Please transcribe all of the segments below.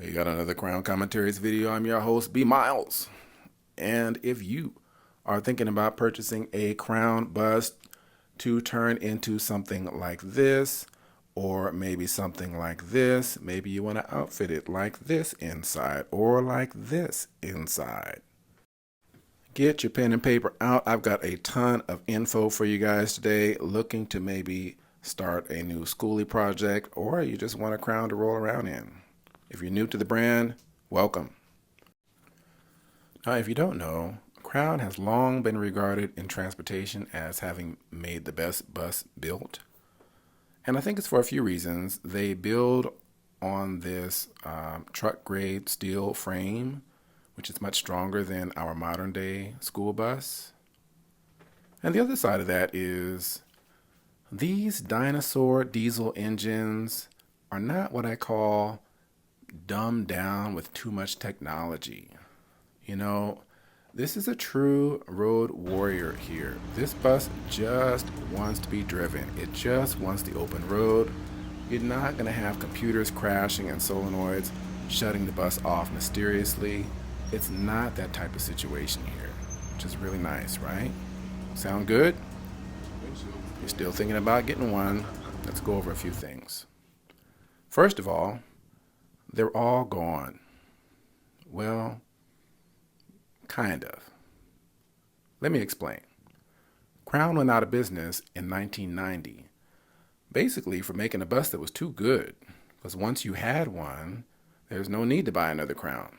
We got another Crown Commentaries video. I'm your host, B Miles. And if you are thinking about purchasing a Crown bus to turn into something like this, or maybe something like this, maybe you want to outfit it like this inside, or like this inside. Get your pen and paper out. I've got a ton of info for you guys today, looking to maybe start a new schoolie project, or you just want a Crown to roll around in. If you're new to the brand, welcome. Now, if you don't know, Crown has long been regarded in transportation as having made the best bus built. And I think it's for a few reasons. They build on this truck-grade steel frame, which is much stronger than our modern-day school bus. And the other side of that is these dinosaur diesel engines are not what I call dumbed down with too much technology. You know, this is a true road warrior here. This bus just wants to be driven. It just wants the open road. You're not going to have computers crashing and solenoids shutting the bus off mysteriously. It's not that type of situation here, which is really nice, right? Sound good? You're still thinking about getting one. Let's go over a few things. First of all, they're all gone. Well, kind of. Let me explain. Crown went out of business in 1990, basically for making a bus that was too good, because once you had one, there's no need to buy another Crown.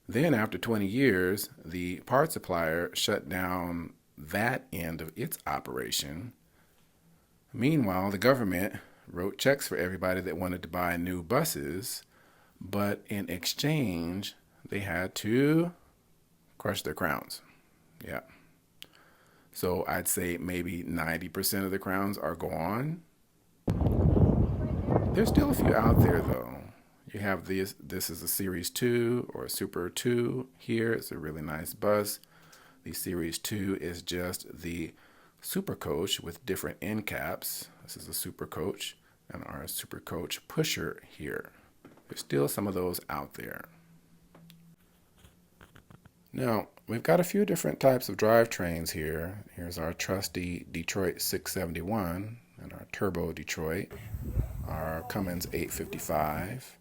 Then after 20 years, the part supplier shut down that end of its operation. Meanwhile, the government wrote checks for everybody that wanted to buy new buses, but in exchange, they had to crush their Crowns. Yeah. So I'd say maybe 90% of the Crowns are gone. There's still a few out there though. You have this is a Series 2 or a Super 2 here. It's a really nice bus. The Series 2 is just the Super Coach with different end caps. This is a Super Coach and our Super Coach pusher here. There's still some of those out there. Now, we've got a few different types of drivetrains here. Here's our trusty Detroit 671 and our Turbo Detroit, our Cummins 855,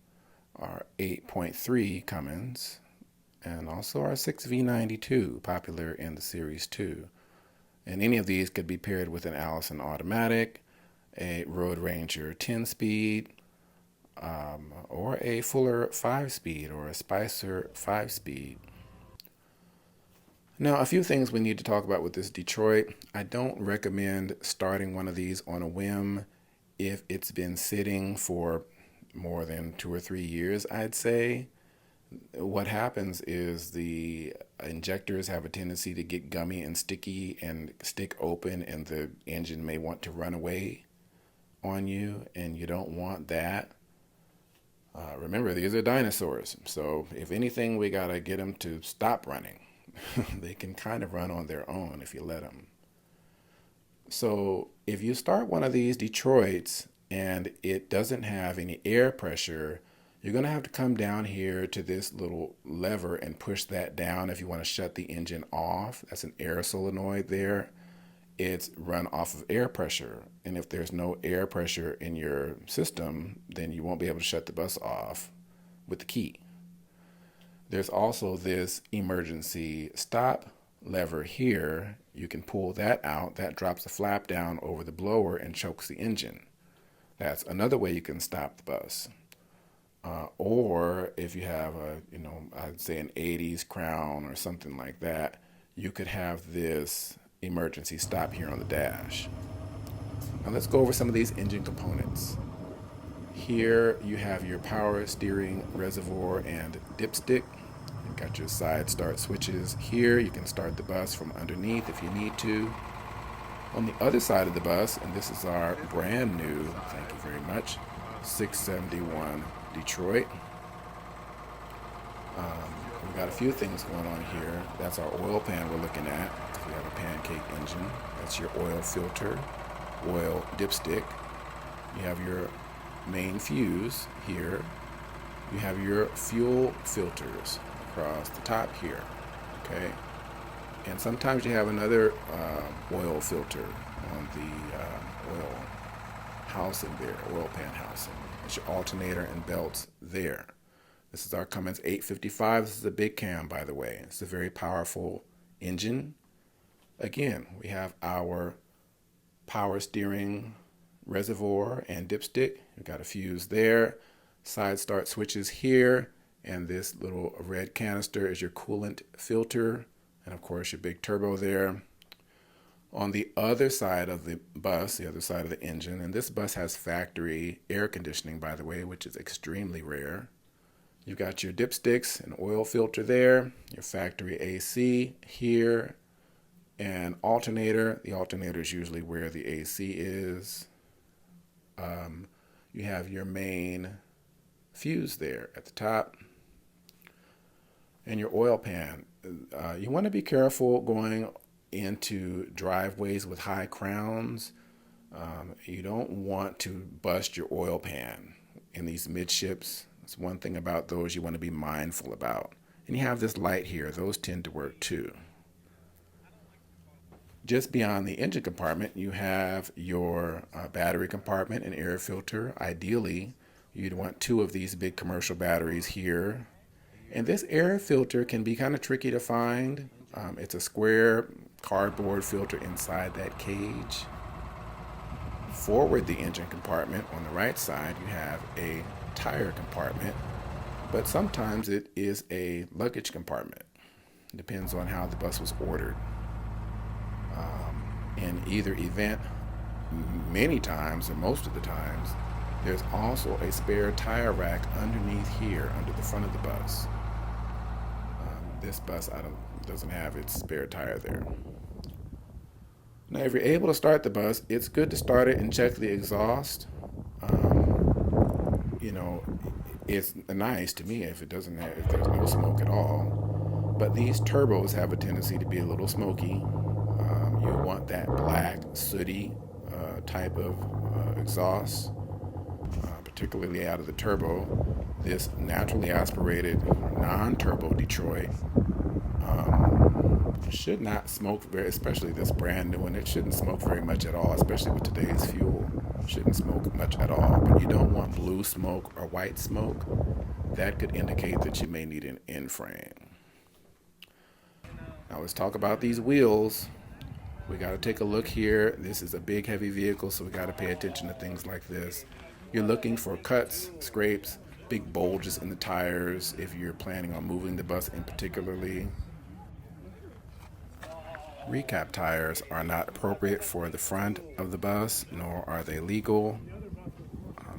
our 8.3 Cummins, and also our 6V92, popular in the Series 2. And any of these could be paired with an Allison automatic, a Road Ranger 10-speed, or a Fuller 5-speed or a Spicer 5-speed. Now, a few things we need to talk about with this Detroit. I don't recommend starting one of these on a whim if it's been sitting for more than 2 or 3 years, I'd say. What happens is the injectors have a tendency to get gummy and sticky and stick open, and the engine may want to run away on you, and you don't want that. Remember, these are dinosaurs, so if anything, we gotta get them to stop running. They can kind of run on their own if you let them. So if you start one of these Detroits and it doesn't have any air pressure, you're going to have to come down here to this little lever and push that down if you want to shut the engine off. That's an air solenoid there. It's run off of air pressure. And if there's no air pressure in your system, then you won't be able to shut the bus off with the key. There's also this emergency stop lever here. You can pull that out. That drops the flap down over the blower and chokes the engine. That's another way you can stop the bus. Or if you have I'd say an 80s Crown or something like that, you could have this emergency stop here on the dash. Now let's go over some of these engine components. Here you have your power steering reservoir and dipstick. You've got your side start switches. Here you can start the bus from underneath if you need to. On the other side of the bus, and this is our brand new, thank you very much, 671 Detroit. We've got a few things going on here. That's our oil pan we're looking at. We have a pancake engine. That's your oil filter, oil dipstick. You have your main fuse here. You have your fuel filters across the top here, okay? And sometimes you have another oil filter on the oil housing there, oil pan housing. It's your alternator and belts there. This is our Cummins 855. This is a big cam, by the way. It's a very powerful engine. Again, we have our power steering reservoir and dipstick. We've got a fuse there. Side start switches here. And this little red canister is your coolant filter. And of course, your big turbo there. On the other side of the bus, the other side of the engine, and this bus has factory air conditioning, by the way, which is extremely rare. You've got your dipsticks and oil filter there, your factory AC here, and alternator. The alternator is usually where the AC is. You have your main fuse there at the top, and your oil pan. You want to be careful going into driveways with high crowns. You don't want to bust your oil pan in these midships. That's one thing about those you want to be mindful about. And you have this light here. Those tend to work too. Just beyond the engine compartment, you have your battery compartment and air filter. Ideally, you'd want two of these big commercial batteries here. And this air filter can be kind of tricky to find. It's a square cardboard filter inside that cage. Forward the engine compartment, on the right side, you have a tire compartment, but sometimes it is a luggage compartment. It depends on how the bus was ordered. In either event, many times, or most of the times, there's also a spare tire rack underneath here, under the front of the bus. This bus doesn't have its spare tire there. Now, if you're able to start the bus, it's good to start it and check the exhaust. It's nice to me if there's no smoke at all. But these turbos have a tendency to be a little smoky. You want that black, sooty type of exhaust, particularly out of the turbo. This naturally aspirated non-turbo Detroit should not smoke especially this brand new one. It shouldn't smoke very much at all, especially with today's fuel. It shouldn't smoke much at all. But you don't want blue smoke or white smoke. That could indicate that you may need an end frame. Now let's talk about these wheels. We got to take a look here. This is a big, heavy vehicle, so we got to pay attention to things like this. You're looking for cuts, scrapes, big bulges in the tires if you're planning on moving the bus in particularly. Recap tires are not appropriate for the front of the bus, nor are they legal.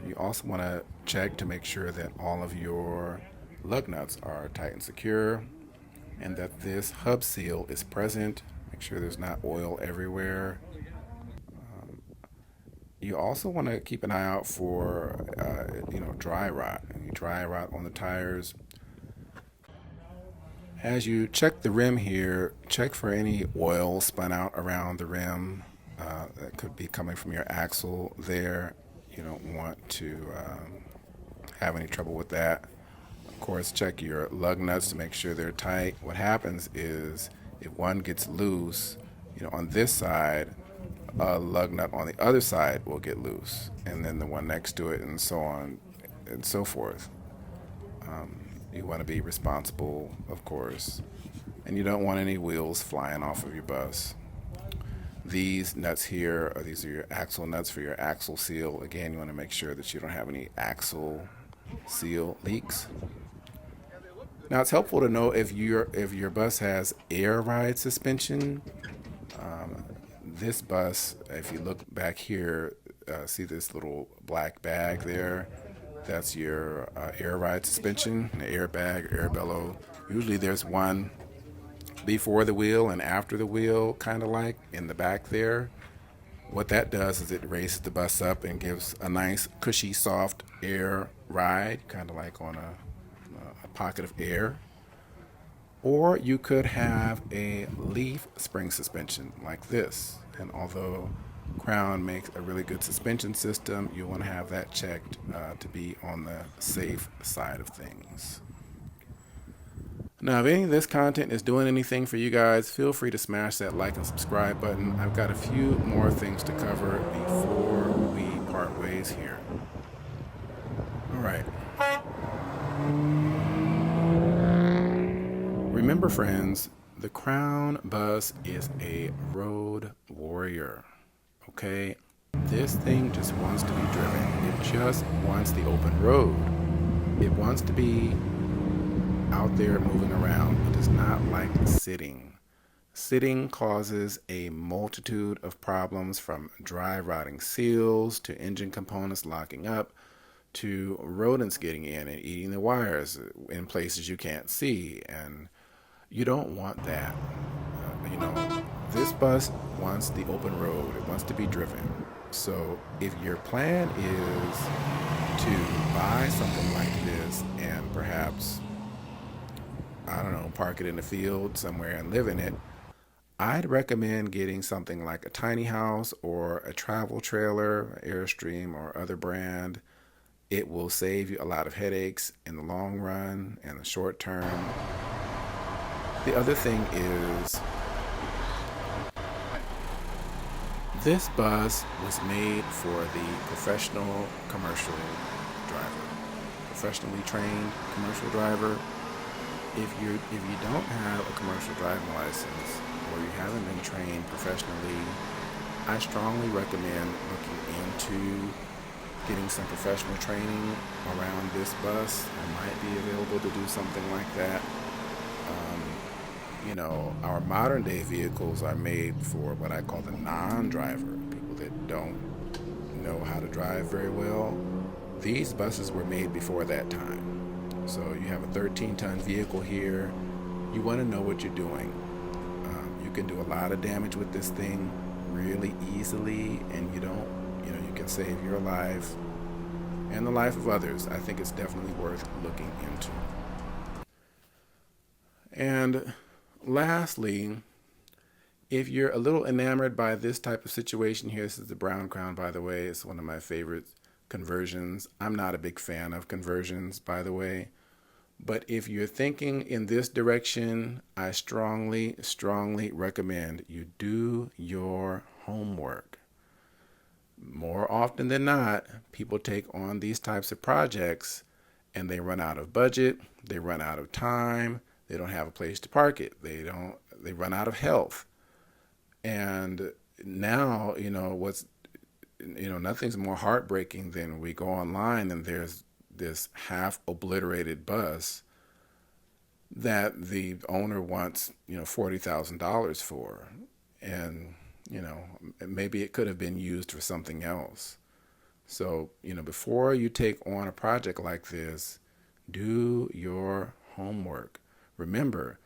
You also want to check to make sure that all of your lug nuts are tight and secure, and that this hub seal is present. Make sure there's not oil everywhere. You also want to keep an eye out for dry rot. Dry rot on the tires. As you check the rim here, check for any oil spun out around the rim that could be coming from your axle there. You don't want to have any trouble with that. Of course, check your lug nuts to make sure they're tight. What happens is if one gets loose, on this side, a lug nut on the other side will get loose, and then the one next to it, and so on and so forth. You want to be responsible, of course, and you don't want any wheels flying off of your bus. These nuts here, these are your axle nuts for your axle seal. Again, you want to make sure that you don't have any axle seal leaks. Now, it's helpful to know if your bus has air ride suspension. This bus, if you look back here, see this little black bag there? That's your air ride suspension, the airbag, air bellow. Usually there's one before the wheel and after the wheel, kind of like in the back there. What that does is it raises the bus up and gives a nice, cushy, soft air ride, kind of like on a pocket of air. Or you could have a leaf spring suspension like this. And although Crown makes a really good suspension system. You want to have that checked to be on the safe side of things. Now, if any of this content is doing anything for you guys, feel free to smash that like and subscribe button. I've got a few more things to cover before we part ways here. All right. Remember, friends, the Crown bus is a road warrior. Okay? This thing just wants to be driven. It just wants the open road. It wants to be out there moving around. It does not like sitting. Sitting causes a multitude of problems, from dry rotting seals to engine components locking up to rodents getting in and eating the wires in places you can't see. And you don't want that. This bus wants the open road. It wants to be driven. So if your plan is to buy something like this and perhaps, I don't know, park it in the field somewhere and live in it, I'd recommend getting something like a tiny house or a travel trailer, Airstream or other brand. It will save you a lot of headaches in the long run and the short term. The other thing is, this bus was made for the professional commercial driver, professionally trained commercial driver. If you don't have a commercial driving license or you haven't been trained professionally, I strongly recommend looking into getting some professional training around this bus. I might be available to do something like that. Our modern day vehicles are made for what I call the non-driver, people that don't know how to drive very well. These buses were made before that time. So you have a 13-ton vehicle here. You want to know what you're doing. You can do a lot of damage with this thing really easily, and you can save your life and the life of others. I think it's definitely worth looking into. And lastly, if you're a little enamored by this type of situation here, this is the Brown Crown, by the way. It's one of my favorite conversions. I'm not a big fan of conversions, by the way. But if you're thinking in this direction, I strongly, strongly recommend you do your homework. More often than not, people take on these types of projects and they run out of budget, they run out of time, they don't have a place to park it, they run out of health. And now, nothing's more heartbreaking than we go online and there's this half obliterated bus that the owner wants, $40,000 for. And, maybe it could have been used for something else. So, before you take on a project like this, do your homework. Remember,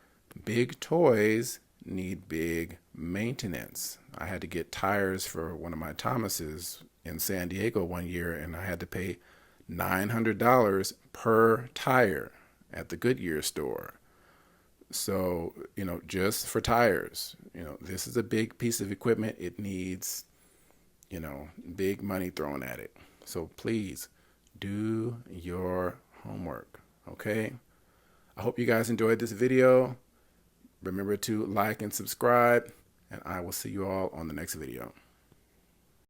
big toys need big maintenance. I had to get tires for one of my Thomases in San Diego one year, and I had to pay $900 per tire at the Goodyear store. So, just for tires, this is a big piece of equipment. It needs, big money thrown at it. So please do your homework, okay? I hope you guys enjoyed this video. Remember to like and subscribe, and I will see you all on the next video.